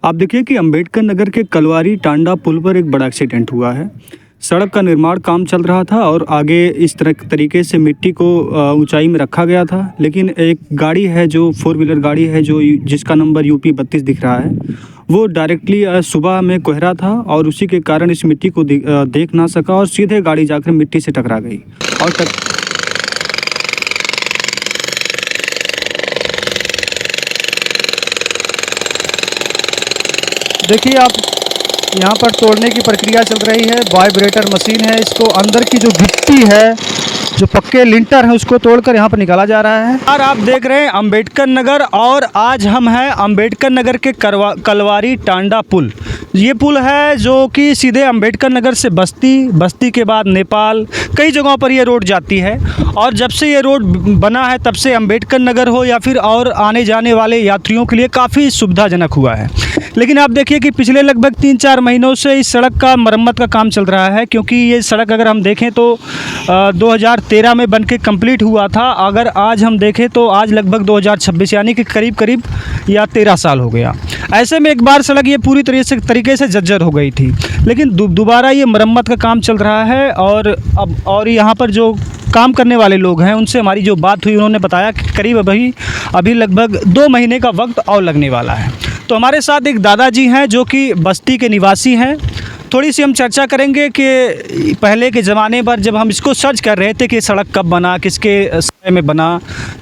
आप देखिए कि अंबेडकर नगर के कलवारी टांडा पुल पर एक बड़ा एक्सीडेंट हुआ है। सड़क का निर्माण काम चल रहा था और आगे इस तरह तरीके से मिट्टी को ऊंचाई में रखा गया था, लेकिन एक गाड़ी है जो फोर व्हीलर गाड़ी है जो जिसका नंबर यूपी 32 दिख रहा है, वो डायरेक्टली सुबह में कोहरा था और उसी के कारण इस मिट्टी को देख ना सका और सीधे गाड़ी जाकर मिट्टी से टकरा गई और देखिए आप यहाँ पर तोड़ने की प्रक्रिया चल रही है। वाइब्रेटर मशीन है, इसको अंदर की जो गिट्टी है, जो पक्के लिंटर है, उसको तोड़कर यहाँ पर निकाला जा रहा है। और आप देख रहे हैं अंबेडकर नगर और आज हम हैं अंबेडकर नगर के कलवारी टांडा पुल। ये पुल है जो कि सीधे अंबेडकर नगर से बस्ती के बाद नेपाल कई जगहों पर ये रोड जाती है। और जब से ये रोड बना है तब से अंबेडकर नगर हो या फिर और आने जाने वाले यात्रियों के लिए काफ़ी सुविधाजनक हुआ है। लेकिन आप देखिए कि पिछले लगभग 3-4 महीनों से इस सड़क का मरम्मत का काम चल रहा है, क्योंकि ये सड़क अगर हम देखें तो 2013 में बनके कंप्लीट हुआ था। अगर आज हम देखें तो आज लगभग 2026 यानी कि करीब या 13 साल हो गया। ऐसे में एक बार सड़क ये पूरी तरीके से जर्जर हो गई थी, लेकिन दोबारा ये मरम्मत का काम चल रहा है। और यहाँ पर जो काम करने वाले लोग हैं उनसे हमारी जो बात हुई, उन्होंने बताया कि करीब अभी लगभग 2 महीने का वक्त और लगने वाला है। तो हमारे साथ एक दादाजी हैं जो कि बस्ती के निवासी हैं। थोड़ी सी हम चर्चा करेंगे कि पहले के ज़माने पर जब हम इसको सर्च कर रहे थे कि सड़क कब बना, किसके समय में बना,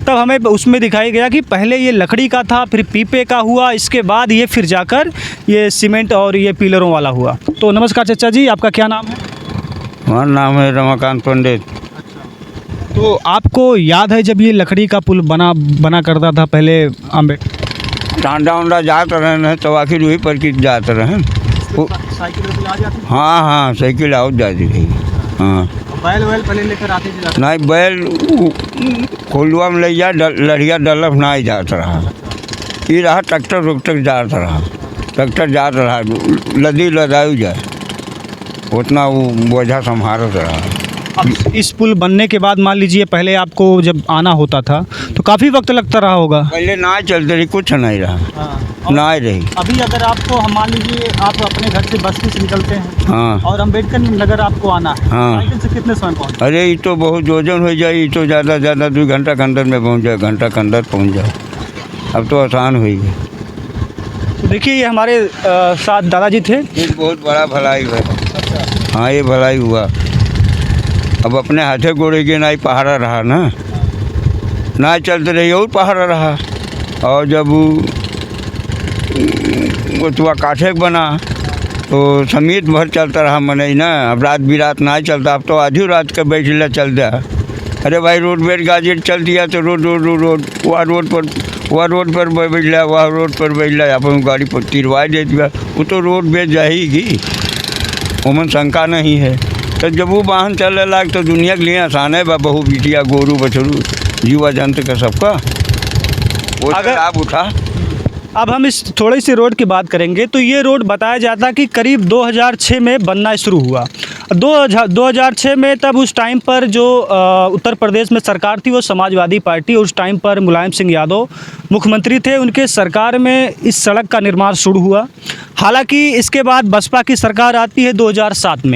तब हमें उसमें दिखाई गया कि पहले ये लकड़ी का था, फिर पीपे का हुआ, इसके बाद ये फिर जाकर ये सीमेंट और ये पिलरों वाला हुआ। तो नमस्कार चाचा जी, आपका क्या नाम है? हमारा नाम है रमाकांत पंडित। तो आपको याद है जब ये लकड़ी का पुल बना करता था पहले अम्बेडकर? टांडा उंडा जात रहे तो आखिर वही पर की जात रहे। साइकिल आ जाती? हाँ साइकिल आओ जाती रही। हाँ बैल पहले लेकर आते थे? नहीं, बैल खोलुआ में ले जा, लड़िया डलफ ना ही जात रहा। ये रहा ट्रैक्टर जात रहा, ट्रैक्टर जात रहा, लदी लदायु जाए, उतना वो बोझा संभालत रहा। अब इस पुल बनने के बाद मान लीजिए पहले आपको जब आना होता था तो काफ़ी वक्त लगता रहा होगा। पहले ना चलते रही, कुछ नहीं रहा। हाँ। ना ही रही। अभी अगर आपको हम मान लीजिए आप अपने घर से बस्ती से निकलते हैं, हाँ, और अंबेडकर नगर आपको आना है, हाँ, साइकिल से कितने समय पहुँच? अरे ये तो बहुत जोजन हो जाए, ये तो ज़्यादा 2 घंटा के अंदर में पहुँच जाए, घंटा के अंदर पहुँच जाए। अब तो आसान हुई है। तो देखिए ये हमारे साथ दादाजी थे। ये बहुत बड़ा भलाई है। हाँ, ये भलाई हुआ। अब अपने हाथे गोड़े के ना ही पहाड़ा रहा ना चलते रही और पहाड़ा रहा। और जब वो तो काठे बना तो समीत भर चलता रहा मने ना। अब रात बिरात ना चलता, अब तो आधी रात का बैठला चल दिया। अरे भाई रोड बेट गाड़ी चल दिया तो रोड वहाँ रोड पर बैठला, वहाँ रोड पर बैठला, अपन गाड़ी पर तिरवा दे दिया, वो तो रोड बेच जाएगी, उमन शंका नहीं है। तो जब वो वाहन चलने लाग तो दुनिया के लिए आसान है। बहु बिटिया गोरू बछरू जीवा जंतु का सबका वो अगर लाभ उठा। अब हम इस थोड़ी सी रोड की बात करेंगे तो ये रोड बताया जाता है कि करीब 2006 में बनना शुरू हुआ। 2006 में तब उस टाइम पर जो उत्तर प्रदेश में सरकार थी वो समाजवादी पार्टी, उस टाइम पर मुलायम सिंह यादव मुख्यमंत्री थे, उनके सरकार में इस सड़क का निर्माण शुरू हुआ। हालांकि इसके बाद बसपा की सरकार आती है 2007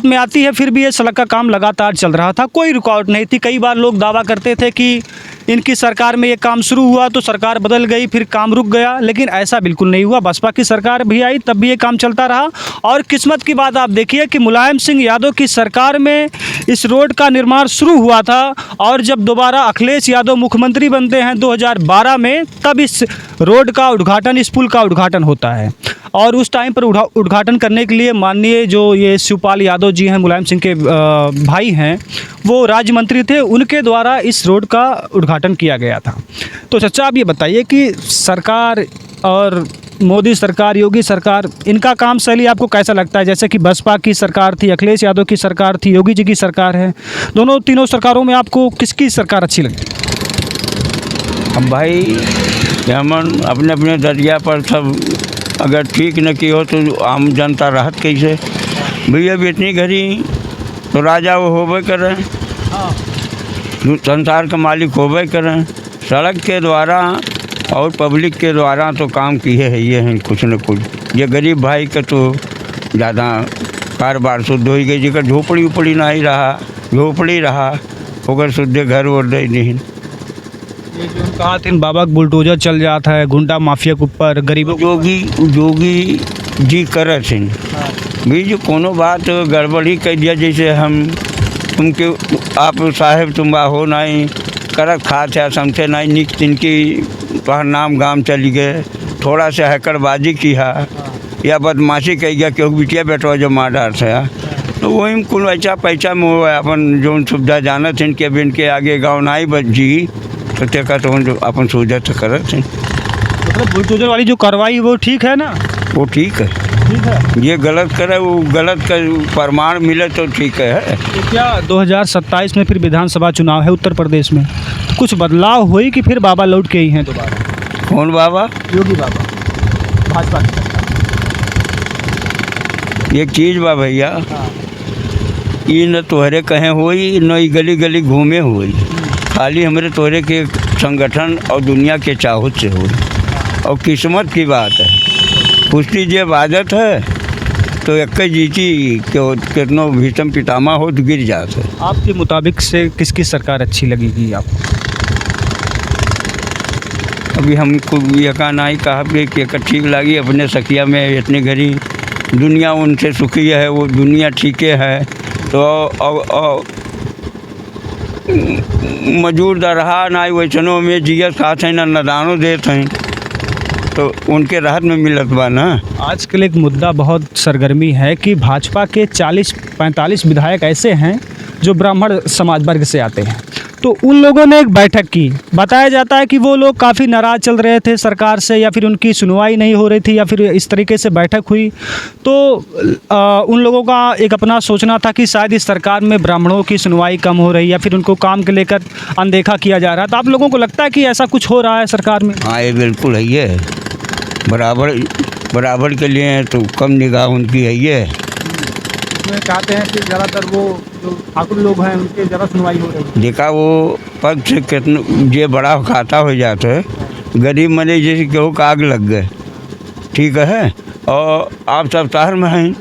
में आती है, फिर भी ये सड़क का काम लगातार चल रहा था, कोई रुकावट नहीं थी। कई बार लोग दावा करते थे कि इनकी सरकार में ये काम शुरू हुआ तो सरकार बदल गई, फिर काम रुक गया, लेकिन ऐसा बिल्कुल नहीं हुआ। बसपा की सरकार भी आई तब भी ये काम चलता रहा। और किस्मत की बात आप देखिए कि मुलायम सिंह यादव की सरकार में इस रोड का निर्माण शुरू हुआ था, और जब दोबारा अखिलेश यादव मुख्यमंत्री बनते हैं 2012 में, तब इस रोड का उद्घाटन, इस पुल का उद्घाटन होता है। और उस टाइम पर उद्घाटन करने के लिए माननीय जो ये शिवपाल यादव जी हैं, मुलायम सिंह के भाई हैं, वो राज्य मंत्री थे, उनके द्वारा इस रोड का उद्घाटन किया गया था। तो चाचा आप ये बताइए कि सरकार और मोदी सरकार, योगी सरकार, इनका काम शैली आपको कैसा लगता है? जैसे कि बसपा की सरकार थी, अखिलेश यादव की सरकार थी, योगी जी की सरकार है, तीनों सरकारों में आपको किसकी सरकार अच्छी लगती? अब भाई हमन अपने अपने दरिया पर सब अगर ठीक न की हो तो आम जनता राहत कैसे? भैया इतनी घड़ी तो राजा वो होबे करें, संसार का मालिक होबे करें। सड़क के द्वारा और पब्लिक के द्वारा तो काम किए है ये हैं कुछ न कुछ। ये गरीब भाई का तो ज़्यादा कारोबार शुद्ध हो गई, जिकर झोपड़ी उपड़ी ना ही रहा, झोपड़ी रहा होकर शुद्ध घर वर नहीं। ये जो कहा थे बाबा बुलडोजर चल जाता है गुंडा माफिया के ऊपर, गरीबों जोगी जी कर भी जो कोनो बात गड़बड़ी कह दिया, जैसे हम तुमके आप साहेब तुम हो नहीं करत खात है समझे नहीं निक तिनकी तोहर नाम गाम चली गए, थोड़ा सा हैकड़बाजी की है या बदमाशी कही गया क्योंकि बिटिया बेटवा जो मार डाल है, तो वही में कुल ऐसा पैसा में अपन जो सुविधा जानत हैं कि अब इनके आगे गाँव ना ही बच जी तो तेका तो अपन सुविधा तो करत हैं। मतलब बुलडोजर वाली जो कार्रवाई वो ठीक है ना? वो ठीक है, ठीक है। ये गलत करे वो गलत का प्रमाण मिले तो ठीक है। तो क्या 2027 में फिर विधानसभा चुनाव है उत्तर प्रदेश में, तो कुछ बदलाव हुई कि फिर बाबा लौट के ही हैं दोबारा? कौन बाबा? योगी बाबा, भाजपा की सरकार। एक चीज़ बा भैया, हाँ। ये न तोहरे कहे हुई न ई गली गली घूमे हुई, खाली हमारे तोहरे के संगठन और दुनिया के चाहत से हुई और किस्मत की बात है। पुष्टि जब आदत है तो एक जीती कितनों भीषम पितामा हो तो गिर जाते। आपके मुताबिक से किसकी सरकार अच्छी लगेगी आपको? अभी हमको ये कहना ही कहा कि ठीक लगी अपने सखिया में इतनी घड़ी दुनिया उनसे सुखी है, वो दुनिया ठीक है तो मजूर दरहा ना वैसनों में जियत साथ हैं ना नदानो देते हैं तो उनके राहत में मिलत बा ना। आजकल एक मुद्दा बहुत सरगर्मी है कि भाजपा के 40-45 विधायक ऐसे हैं जो ब्राह्मण समाज वर्ग से आते हैं, तो उन लोगों ने एक बैठक की। बताया जाता है कि वो लोग काफ़ी नाराज़ चल रहे थे सरकार से, या फिर उनकी सुनवाई नहीं हो रही थी, या फिर इस तरीके से बैठक हुई। तो उन लोगों का एक अपना सोचना था कि शायद इस सरकार में ब्राह्मणों की सुनवाई कम हो रही, या फिर उनको काम के लेकर अनदेखा किया जा रहा है। तो आप लोगों को लगता है कि ऐसा कुछ हो रहा है सरकार में? हाँ, ये बिल्कुल है, ये बराबर के लिए तो कम निगाह उनकी है। ये उसमें कहते हैं कि ज़्यादातर वो जो ठाकुर लोग हैं उनके ज़्यादा सुनवाई हो रही है। देखा वो पद से कितना ये बड़ा खाता हो जाता है, गरीब मरीज जैसे केहू का आग लग गए, ठीक है, और आप सब शहर में हैं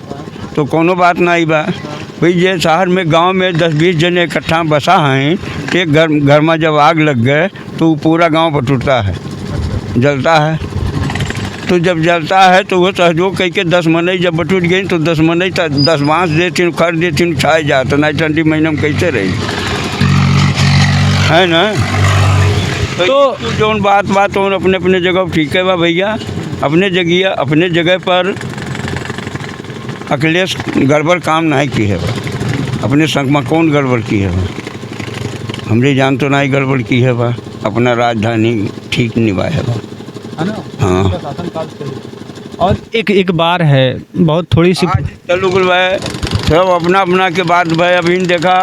तो कोनो बात नहीं बा भाई। ये शहर में गांव में 10-20 जने इकट्ठा बसा हैं, एक घर में जब आग लग गए तो पूरा गांव बटुरता है, जलता है। तो जब जलता है तो वो सहयोग कह के 10 मनई जब बटूट गई तो 10 मनई 10 बाँस देती खर देती छाए जाता, नहीं ठंडी महीने में कैसे रही है ना। तो जो बात अपने अपने जगह ठीक है बा भैया, अपने जगह पर अखिलेश गड़बड़ काम नहीं की है बा, अपने संग में कौन गड़बड़ की है बा, हमरे जान तो नहीं गड़बड़ की है बा, अपना राजधानी ठीक निभाया बा, है ना। हाँ। और एक बार है बहुत थोड़ी सी चलू गुल भाई सब अपना के बात भाई। अभी देखा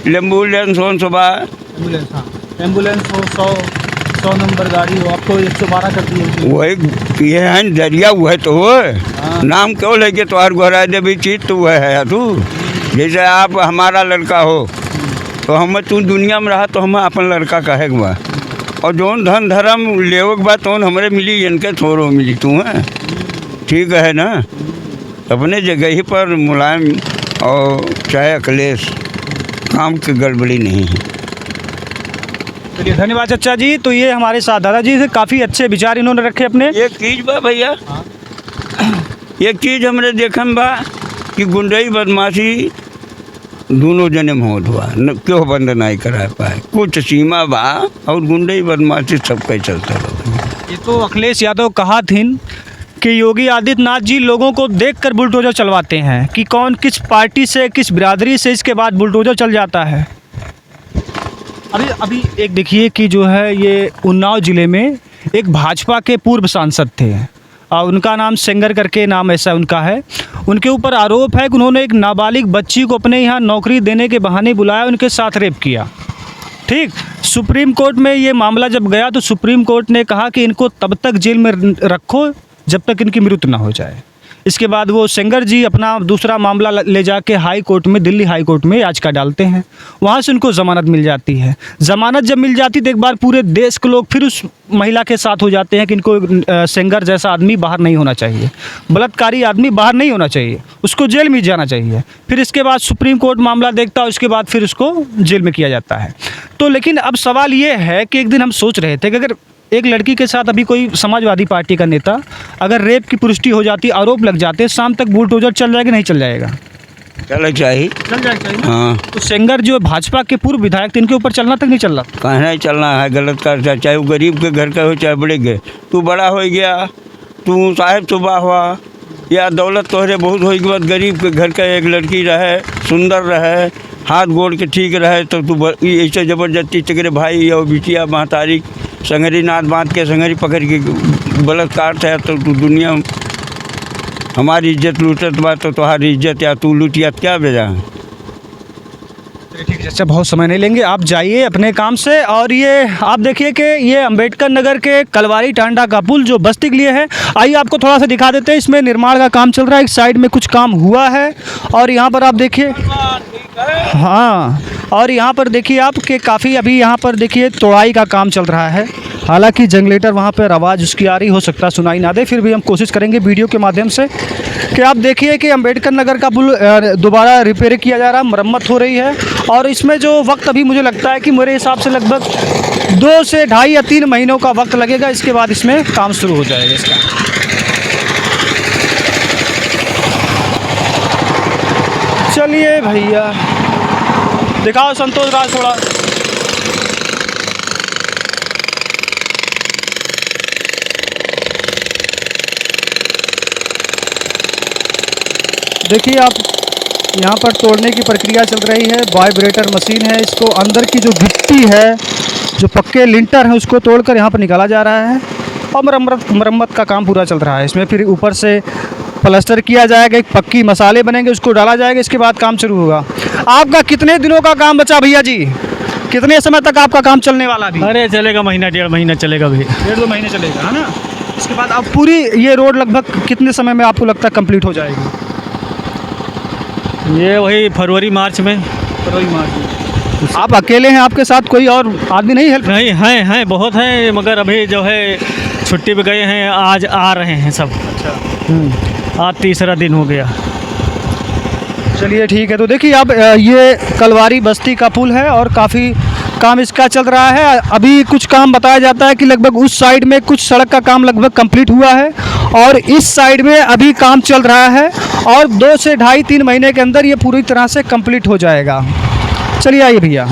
एम्बुलेंस हो सुबह एम्बुलेंस हो 100 नंबर गाड़ी हो, आपको 112 कर दी। वही ये है जरिया हुआ तो वो नाम क्यों लेके तो हर घोरा दे भी चीज तो वह है तू। जैसे आप हमारा लड़का हो तो हम तू दुनिया में रहा तो हम अपन लड़का कहेगा बा, और जौन धन धर्म लेवक बा तो हमरे मिली इनके थोड़ो मिली तू है, ठीक है ना। अपने जगह ही पर मुलायम और चाहे अखिलेश काम की गड़बड़ी नहीं है। चलिए धन्यवाद चाचा जी। तो ये हमारे साथ दादाजी से काफ़ी अच्छे विचार इन्होंने रखे अपने। एक चीज़ बा भैया, एक चीज़ हमने देखन बा कि गुंडई बदमाशी दोनों जने में होत बा, क्यों बंद नहीं करा पाए, कुछ सीमा बा और गुंडई बदमाशी सब कहीं चलता बा। ये तो अखिलेश यादव कहा थी कि योगी आदित्यनाथ जी लोगों को देखकर बुलडोजर चलवाते हैं कि कौन किस पार्टी से किस बिरादरी से, इसके बाद बुलडोजर चल जाता है। अभी एक देखिए कि जो है ये उन्नाव ज़िले में एक भाजपा के पूर्व सांसद थे, उनका नाम सेंगर करके नाम ऐसा उनका है। उनके ऊपर आरोप है कि उन्होंने एक नाबालिग बच्ची को अपने यहाँ नौकरी देने के बहाने बुलाया, उनके साथ रेप किया। ठीक, सुप्रीम कोर्ट में ये मामला जब गया तो सुप्रीम कोर्ट ने कहा कि इनको तब तक जेल में रखो जब तक इनकी मृत्यु ना हो जाए। इसके बाद वो सेंगर जी अपना दूसरा मामला ले जाके हाई कोर्ट में, दिल्ली हाई कोर्ट में याचिका डालते हैं। वहाँ से उनको ज़मानत मिल जाती है। ज़मानत जब मिल जाती तो एक बार पूरे देश के लोग फिर उस महिला के साथ हो जाते हैं कि इनको सेंगर जैसा आदमी बाहर नहीं होना चाहिए, बलात्कारी आदमी बाहर नहीं होना चाहिए, उसको जेल में जाना चाहिए। फिर इसके बाद सुप्रीम कोर्ट मामला देखता है, उसके बाद फिर उसको जेल में किया जाता है। तो लेकिन अब सवाल ये है कि एक दिन हम सोच रहे थे कि अगर एक लड़की के साथ अभी कोई समाजवादी पार्टी का नेता अगर रेप की पुष्टि हो जाती, आरोप लग जाते, शाम तक बुलडोजर चल जाएगा नहीं चल जाएगा? चल चाहिए। चल जाएगा। हाँ, तो सेंगर जो भाजपा के पूर्व विधायक थे, इनके ऊपर चलना तक नहीं चल रहा। कहाँ नहीं चलना है, गलत करता, चाहे वो गरीब के घर का हो चाहे बड़े के। तू बड़ा हो गया, तू साहेब सुबह हुआ या दौलत तोहरे बहुत हो के बाद गरीब के घर का एक लड़की रहे, सुंदर रहे, हाथ गोड़ के ठीक रहे, तो तू ऐसे ज़बरदस्ती तेरे भाई या बिटिया महतारी संगरी नाथ बांध के संगरी पकड़ के बलात्कार थे, तो तू दुनिया हमारी इज्जत लूटत बा, तो तुम्हारी इज्जत या तू लूटिया क्या भेजा। ठीक है, अच्छा बहुत समय नहीं लेंगे, आप जाइए अपने काम से। और ये आप देखिए कि ये अंबेडकर नगर के कलवारी टांडा का पुल जो बस्ती के लिए है, आइए आपको थोड़ा सा दिखा देते हैं। इसमें निर्माण का काम चल रहा है, एक साइड में कुछ काम हुआ है और यहाँ पर आप देखिए, हाँ, और यहाँ पर देखिए आप कि काफ़ी अभी यहाँ पर देखिए तोड़ाई का काम चल रहा है। हालांकि जनरेटर वहाँ पर आवाज़ उसकी आ रही, हो सकता है सुनाई ना दे, फिर भी हम कोशिश करेंगे वीडियो के माध्यम से कि आप देखिए कि अंबेडकर नगर का पुल दोबारा रिपेयर किया जा रहा है, मरम्मत हो रही है। और इसमें जो वक्त अभी मुझे लगता है कि मेरे हिसाब से लगभग 2 से ढाई या 3 महीनों का वक्त लगेगा, इसके बाद इसमें काम शुरू हो जाएगा इसका। चलिए भैया दिखाओ संतोष राज थोड़ा। देखिए आप यहाँ पर तोड़ने की प्रक्रिया चल रही है, वाइब्रेटर मशीन है, इसको अंदर की जो गिट्टी है, जो पक्के लिंटर हैं, उसको तोड़कर यहाँ पर निकाला जा रहा है और मरम्मत का काम पूरा चल रहा है। इसमें फिर ऊपर से प्लास्टर किया जाएगा, एक पक्की मसाले बनेंगे, उसको डाला जाएगा, इसके बाद काम शुरू होगा। आपका कितने दिनों का काम बचा भैया जी? कितने समय तक आपका काम चलने वाला अभी? अरे चलेगा, महीना 1.5 महीना चलेगा अभी। 1.5-2 महीने चलेगा, है ना? इसके बाद अब पूरी ये रोड लगभग कितने समय में आपको लगता है कंप्लीट हो जाएगी? ये वही फरवरी मार्च में। आप अकेले हैं, आपके साथ कोई और आदमी नहीं हेल्प? नहीं, हैं बहुत हैं, मगर अभी जो है छुट्टी पे गए हैं, आज आ रहे हैं सब। अच्छा, आज तीसरा दिन हो गया। चलिए ठीक है। तो देखिए अब ये कलवारी बस्ती का पुल है और काफ़ी काम इसका चल रहा है। अभी कुछ काम बताया जाता है कि लगभग उस साइड में कुछ सड़क का काम लगभग कंप्लीट हुआ है और इस साइड में अभी काम चल रहा है और 2 से ढाई 3 महीने के अंदर ये पूरी तरह से कंप्लीट हो जाएगा। चलिए आइए भैया।